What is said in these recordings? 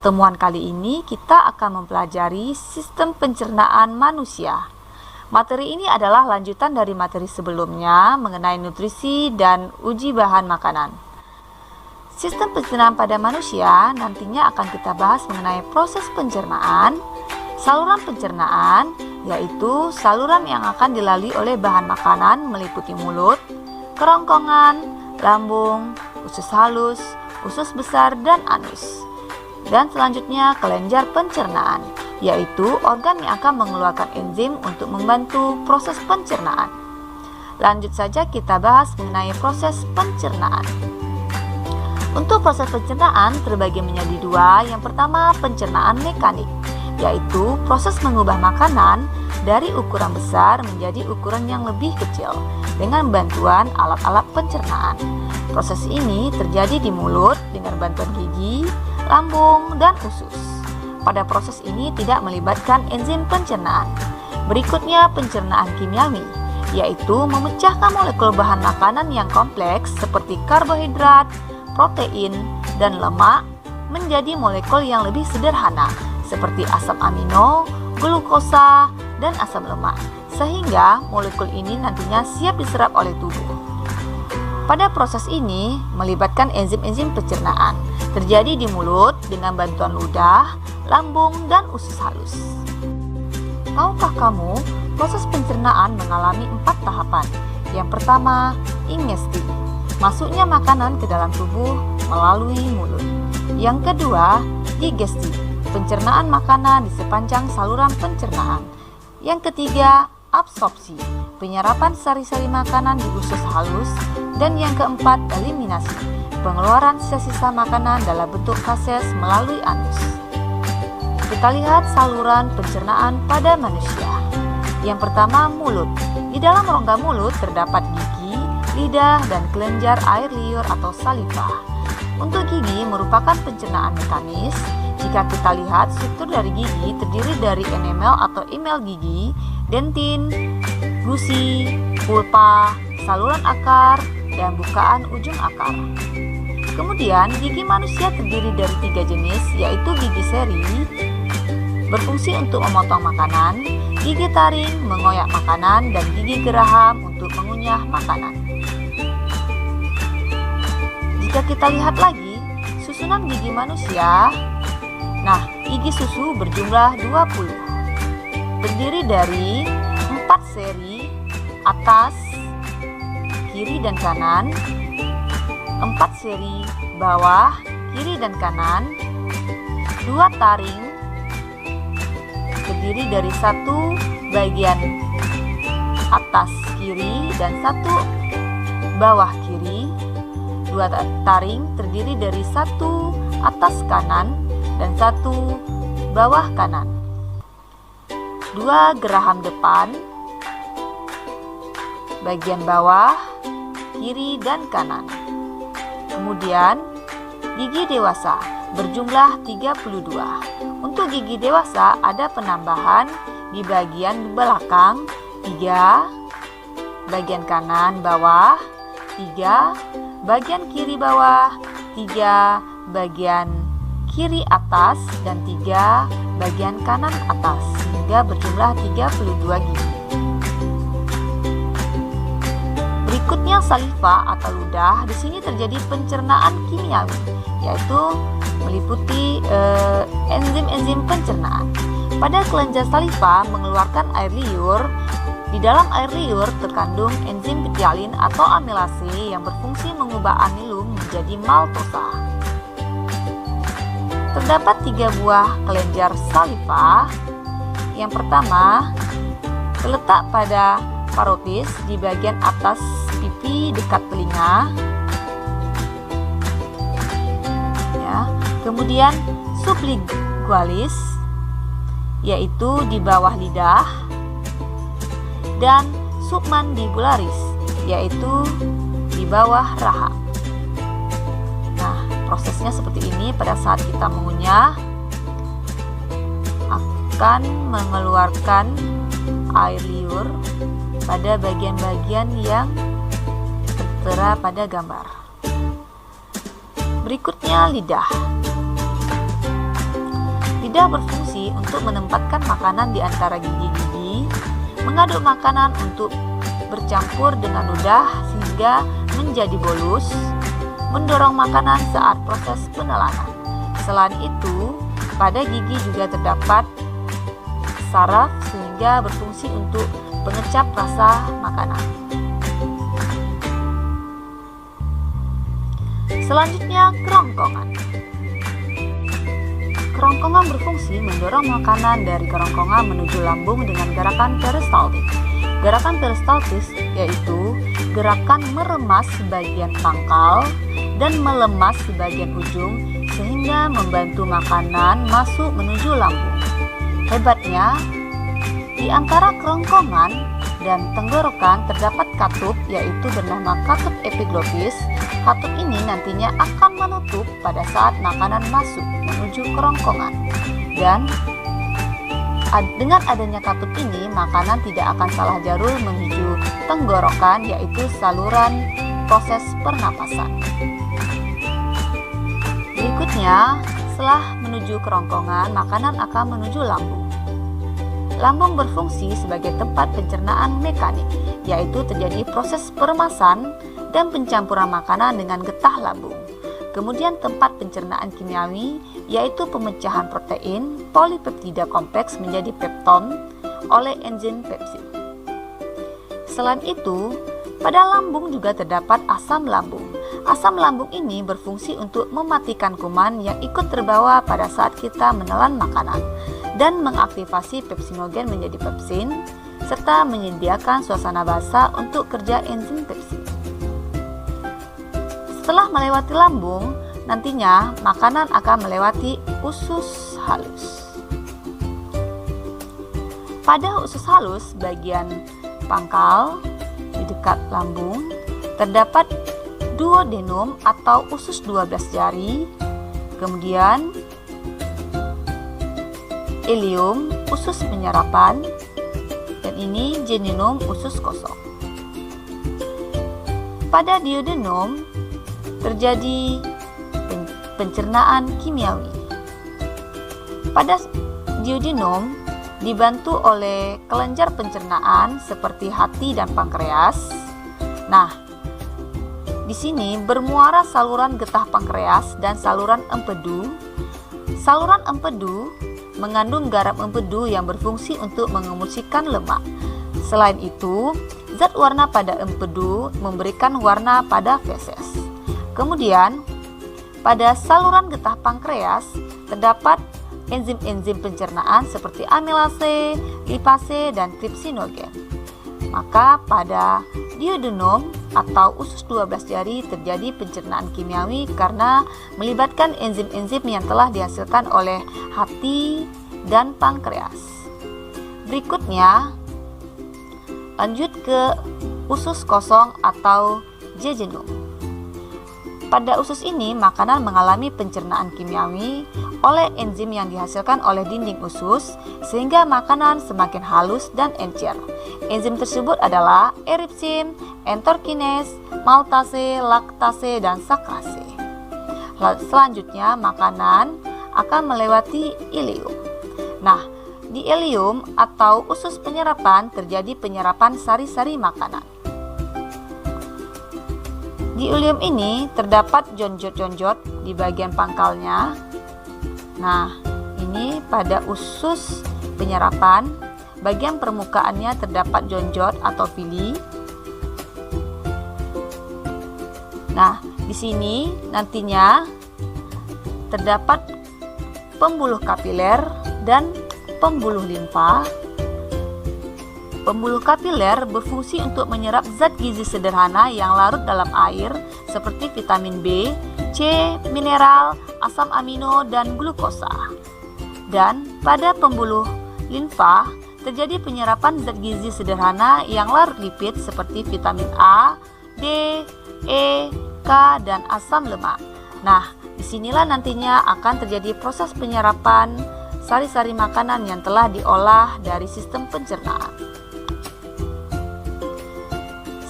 Pertemuan kali ini kita akan mempelajari sistem pencernaan manusia. Materi ini adalah lanjutan dari materi sebelumnya mengenai nutrisi dan uji bahan makanan. Sistem pencernaan pada manusia nantinya akan kita bahas mengenai proses pencernaan, saluran pencernaan, yaitu saluran yang akan dilalui oleh bahan makanan meliputi mulut, kerongkongan, lambung, usus halus, usus besar, dan anus. Dan selanjutnya kelenjar pencernaan, yaitu organ yang akan mengeluarkan enzim untuk membantu proses pencernaan. Lanjut saja kita bahas mengenai proses pencernaan. Untuk proses pencernaan terbagi menjadi dua. Yang pertama pencernaan mekanik, yaitu proses mengubah makanan dari ukuran besar menjadi ukuran yang lebih kecil dengan bantuan alat-alat pencernaan. Proses ini terjadi di mulut dengan bantuan gigi, lambung, dan usus. Pada proses ini tidak melibatkan enzim pencernaan. Berikutnya pencernaan kimiawi, yaitu memecahkan molekul bahan makanan yang kompleks seperti karbohidrat, protein, dan lemak menjadi molekul yang lebih sederhana seperti asam amino, glukosa, dan asam lemak, sehingga molekul ini nantinya siap diserap oleh tubuh. Pada proses ini melibatkan enzim-enzim pencernaan, terjadi di mulut dengan bantuan ludah, lambung, dan usus halus. Tahukah kamu, proses pencernaan mengalami 4 tahapan. Yang pertama, ingesti, masuknya makanan ke dalam tubuh melalui mulut. Yang kedua, digesti, pencernaan makanan di sepanjang saluran pencernaan. Yang ketiga, absorpsi, penyerapan sari-sari makanan di usus halus. Dan yang keempat, eliminasi, pengeluaran sisa-sisa makanan dalam bentuk feses melalui anus. Kita lihat saluran pencernaan pada manusia. Yang pertama, mulut. Di dalam rongga mulut terdapat gigi, lidah, dan kelenjar air liur atau saliva. Untuk gigi merupakan pencernaan mekanis. Jika kita lihat, struktur dari gigi terdiri dari enamel atau email gigi, dentin, gusi, pulpa, saluran akar, dan bukaan ujung akar. Kemudian gigi manusia terdiri dari 3 jenis, yaitu gigi seri berfungsi untuk memotong makanan, gigi taring mengoyak makanan, dan gigi geraham untuk mengunyah makanan. Jika kita lihat lagi susunan gigi manusia, gigi susu berjumlah 20, terdiri dari 4 seri atas, kiri dan kanan, 4 seri bawah, kiri dan kanan, 2 taring terdiri dari 1 bagian atas kiri dan 1 bawah kiri, 2 taring terdiri dari 1 atas kanan dan 1 bawah kanan, 2 geraham depan bagian bawah, kiri, dan kanan. Kemudian gigi dewasa berjumlah 32. Untuk gigi dewasa ada penambahan di bagian belakang 3, bagian kanan bawah 3, bagian kiri bawah 3, bagian kiri atas, dan 3 bagian kanan atas, sehingga berjumlah 32 gigi. Berikutnya saliva atau ludah. Di sini terjadi pencernaan kimiawi, yaitu meliputi enzim-enzim pencernaan. Pada kelenjar saliva mengeluarkan air liur. Di dalam air liur terkandung enzim ptyalin atau amilase yang berfungsi mengubah anilum menjadi maltosa. Terdapat 3 buah kelenjar saliva. Yang pertama terletak pada parotis di bagian atas pipi dekat telinga. Kemudian sublingualis, yaitu di bawah lidah, dan submandibularis, yaitu di bawah rahang. Prosesnya seperti ini. Pada saat kita mengunyah akan mengeluarkan air liur pada bagian-bagian yang tertera pada gambar. Berikutnya lidah. Lidah berfungsi untuk menempatkan makanan di antara gigi-gigi, mengaduk makanan untuk bercampur dengan ludah sehingga menjadi bolus, mendorong makanan saat proses penelanan. Selain itu, pada gigi juga terdapat saraf sehingga berfungsi untuk pengecap rasa makanan. Selanjutnya, kerongkongan. Kerongkongan berfungsi mendorong makanan dari kerongkongan menuju lambung dengan gerakan peristaltik. Gerakan peristaltis yaitu gerakan meremas sebagian pangkal dan melemas sebagian ujung sehingga membantu makanan masuk menuju lambung. Hebatnya, di antara kerongkongan dan tenggorokan terdapat katup yaitu bernama katup epiglottis. Katup ini nantinya akan menutup pada saat makanan masuk menuju kerongkongan. Dan dengan adanya katup ini, makanan tidak akan salah jalur menuju tenggorokan yaitu saluran proses pernapasan. Berikutnya, setelah menuju kerongkongan, makanan akan menuju lambung. Lambung berfungsi sebagai tempat pencernaan mekanik, yaitu terjadi proses peremasan dan pencampuran makanan dengan getah lambung. Kemudian tempat pencernaan kimiawi, yaitu pemecahan protein polipeptida kompleks menjadi pepton oleh enzim pepsid. Selain itu, pada lambung juga terdapat asam lambung. Asam lambung ini berfungsi untuk mematikan kuman yang ikut terbawa pada saat kita menelan makanan dan mengaktifasi pepsinogen menjadi pepsin serta menyediakan suasana basah untuk kerja enzim pepsin. Setelah melewati lambung, nantinya makanan akan melewati usus halus. Pada usus halus bagian pangkal di dekat lambung terdapat duodenum atau usus 12 jari, kemudian ileum usus penyerapan, dan ini jejunum usus kosong. Pada duodenum terjadi pencernaan kimiawi. Pada duodenum dibantu oleh kelenjar pencernaan seperti hati dan pankreas. Nah, di sini bermuara saluran getah pankreas dan saluran empedu. Saluran empedu mengandung garam empedu yang berfungsi untuk mengemulsikan lemak. Selain itu, zat warna pada empedu memberikan warna pada feses. Kemudian, pada saluran getah pankreas terdapat enzim-enzim pencernaan seperti amilase, lipase, dan trypsinogen. Maka pada duodenum atau usus 12 jari terjadi pencernaan kimiawi karena melibatkan enzim-enzim yang telah dihasilkan oleh hati dan pankreas. Berikutnya, lanjut ke usus kosong atau jejunum. Pada usus ini, makanan mengalami pencernaan kimiawi oleh enzim yang dihasilkan oleh dinding usus sehingga makanan semakin halus dan encer. Enzim tersebut adalah eripsin, enterokines, maltase, laktase, dan sakrase. Selanjutnya, makanan akan melewati ileum. Nah, di ileum atau usus penyerapan terjadi penyerapan sari-sari makanan. Di ileum ini terdapat jonjot-jonjot di bagian pangkalnya. Nah, ini pada usus penyerapan, bagian permukaannya terdapat jonjot atau villi. Nah, di sini nantinya terdapat pembuluh kapiler dan pembuluh limfa. Pembuluh kapiler berfungsi untuk menyerap zat gizi sederhana yang larut dalam air seperti vitamin B, C, mineral, asam amino, dan glukosa. Dan pada pembuluh limfa terjadi penyerapan zat gizi sederhana yang larut lipid seperti vitamin A, D, E, K, dan asam lemak. Nah, disinilah nantinya akan terjadi proses penyerapan sari-sari makanan yang telah diolah dari sistem pencernaan.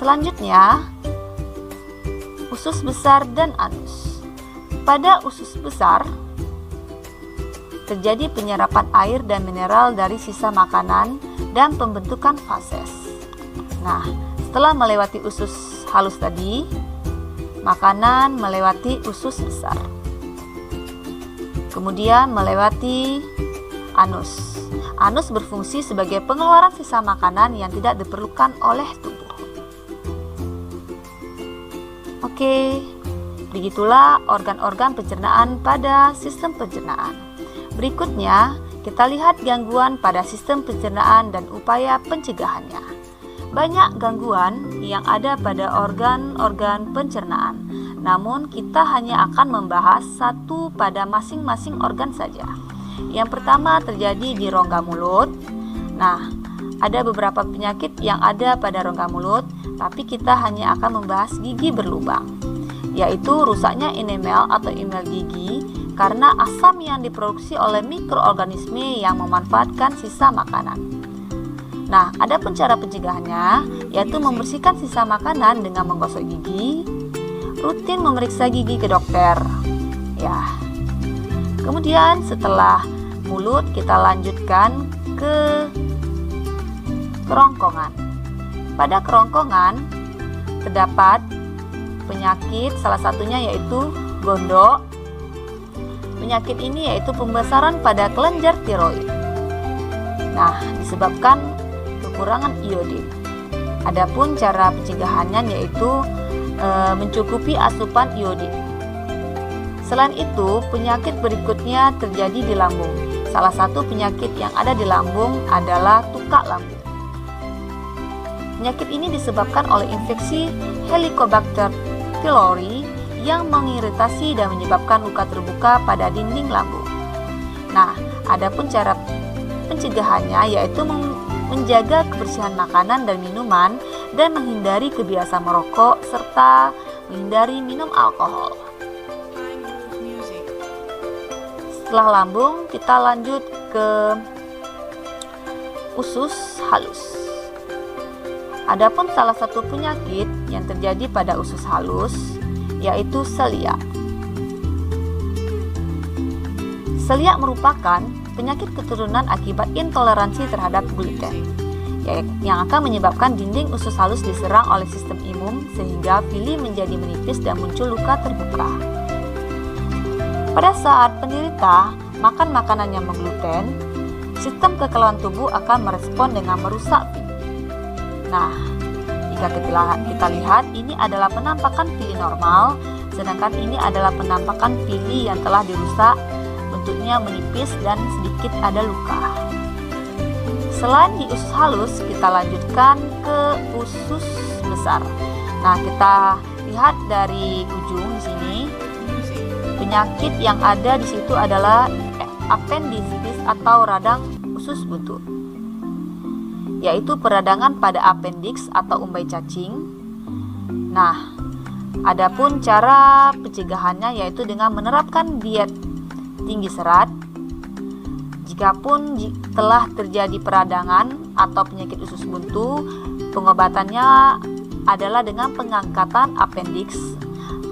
Selanjutnya, usus besar dan anus. Pada usus besar terjadi penyerapan air dan mineral dari sisa makanan dan pembentukan fases. Nah, setelah melewati usus halus tadi, makanan melewati usus besar. Kemudian melewati anus. Anus berfungsi sebagai pengeluaran sisa makanan yang tidak diperlukan oleh tubuh. Oke, begitulah organ-organ pencernaan pada sistem pencernaan. Berikutnya, kita lihat gangguan pada sistem pencernaan dan upaya pencegahannya. Banyak gangguan yang ada pada organ-organ pencernaan, namun kita hanya akan membahas satu pada masing-masing organ saja. Yang pertama terjadi di rongga mulut. Nah, ada beberapa penyakit yang ada pada rongga mulut, tapi kita hanya akan membahas gigi berlubang, yaitu rusaknya enamel atau email gigi karena asam yang diproduksi oleh mikroorganisme yang memanfaatkan sisa makanan. Nah, ada pun cara pencegahannya, yaitu membersihkan sisa makanan dengan menggosok gigi, rutin memeriksa gigi ke dokter. Ya. Kemudian setelah mulut kita lanjutkan ke kerongkongan. Pada kerongkongan terdapat penyakit, salah satunya yaitu gondok. Penyakit ini yaitu pembesaran pada kelenjar tiroid. Nah, disebabkan kekurangan iodin. Adapun cara pencegahannya yaitu mencukupi asupan iodin. Selain itu, penyakit berikutnya terjadi di lambung. Salah satu penyakit yang ada di lambung adalah tukak lambung. Penyakit ini disebabkan oleh infeksi Helicobacter pylori yang mengiritasi dan menyebabkan luka terbuka pada dinding lambung. Nah, adapun cara pencegahannya yaitu menjaga kebersihan makanan dan minuman dan menghindari kebiasaan merokok serta menghindari minum alkohol. Setelah lambung, kita lanjut ke usus halus. Adapun salah satu penyakit yang terjadi pada usus halus yaitu celiak. Celiak merupakan penyakit keturunan akibat intoleransi terhadap gluten yang akan menyebabkan dinding usus halus diserang oleh sistem imun sehingga villi menjadi menipis dan muncul luka terbuka. Pada saat penderita makan makanan yang menggluten, sistem kekebalan tubuh akan merespon dengan merusak villi. Nah, jika kita lihat ini adalah penampakan villi normal, sedangkan ini adalah penampakan villi yang telah dirusak, bentuknya menipis dan sedikit ada luka. Selain di usus halus, kita lanjutkan ke usus besar. Nah, kita lihat dari ujung di sini. Penyakit yang ada di situ adalah appendicitis atau radang usus buntut, yaitu peradangan pada appendix atau umbai cacing. Nah, adapun cara pencegahannya yaitu dengan menerapkan diet tinggi serat. Jikapun telah terjadi peradangan atau penyakit usus buntu, pengobatannya adalah dengan pengangkatan appendix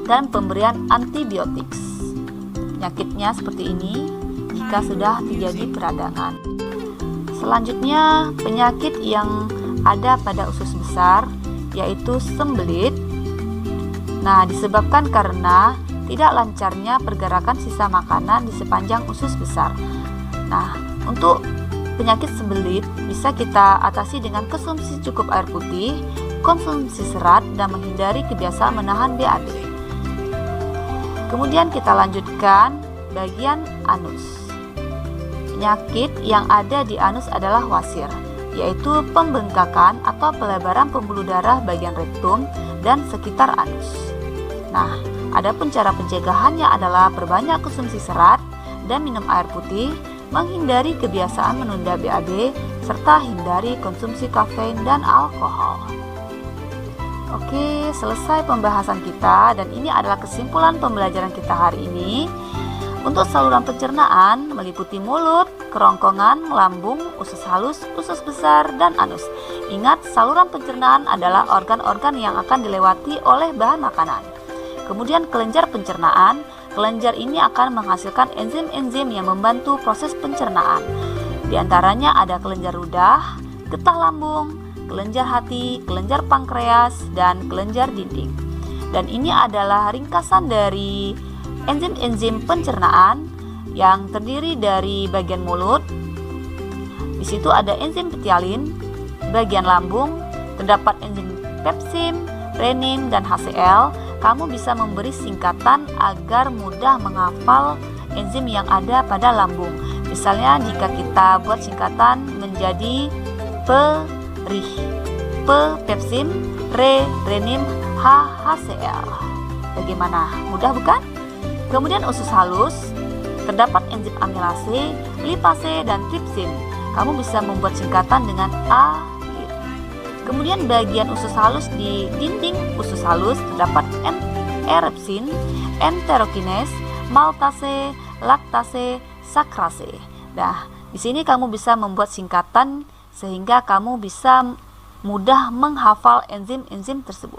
dan pemberian antibiotik. Penyakitnya seperti ini jika sudah terjadi peradangan. Selanjutnya, penyakit yang ada pada usus besar yaitu sembelit. Nah, disebabkan karena tidak lancarnya pergerakan sisa makanan di sepanjang usus besar. Nah, untuk penyakit sembelit bisa kita atasi dengan konsumsi cukup air putih, konsumsi serat, dan menghindari kebiasaan menahan BAB. Kemudian kita lanjutkan bagian anus. Penyakit yang ada di anus adalah wasir, yaitu pembengkakan atau pelebaran pembuluh darah bagian rektum dan sekitar anus. Nah, adapun cara pencegahannya adalah perbanyak konsumsi serat dan minum air putih, menghindari kebiasaan menunda BAB, serta hindari konsumsi kafein dan alkohol. Oke, selesai pembahasan kita dan ini adalah kesimpulan pembelajaran kita hari ini. Untuk saluran pencernaan meliputi mulut, kerongkongan, lambung, usus halus, usus besar, dan anus. Ingat, saluran pencernaan adalah organ-organ yang akan dilewati oleh bahan makanan. Kemudian kelenjar pencernaan Kelenjar ini akan menghasilkan enzim-enzim yang membantu proses pencernaan. Di antaranya ada kelenjar ludah, getah lambung, kelenjar hati, kelenjar pankreas, dan kelenjar dinding. Dan ini adalah ringkasan dari enzim-enzim pencernaan yang terdiri dari bagian mulut. Di situ ada enzim petialin, bagian lambung, terdapat enzim pepsin, renin, dan HCl. Kamu bisa memberi singkatan agar mudah menghafal enzim yang ada pada lambung. Misalnya jika kita buat singkatan menjadi PERIH, P pepsin, R renin, H HCl. Bagaimana? Mudah bukan? Kemudian usus halus, terdapat enzim amilase, lipase, dan tripsin. Kamu bisa membuat singkatan dengan A. Kemudian bagian usus halus di dinding usus halus terdapat erepsin, enterokines, maltase, laktase, sakrase. Nah, di sini kamu bisa membuat singkatan sehingga kamu bisa mudah menghafal enzim-enzim tersebut.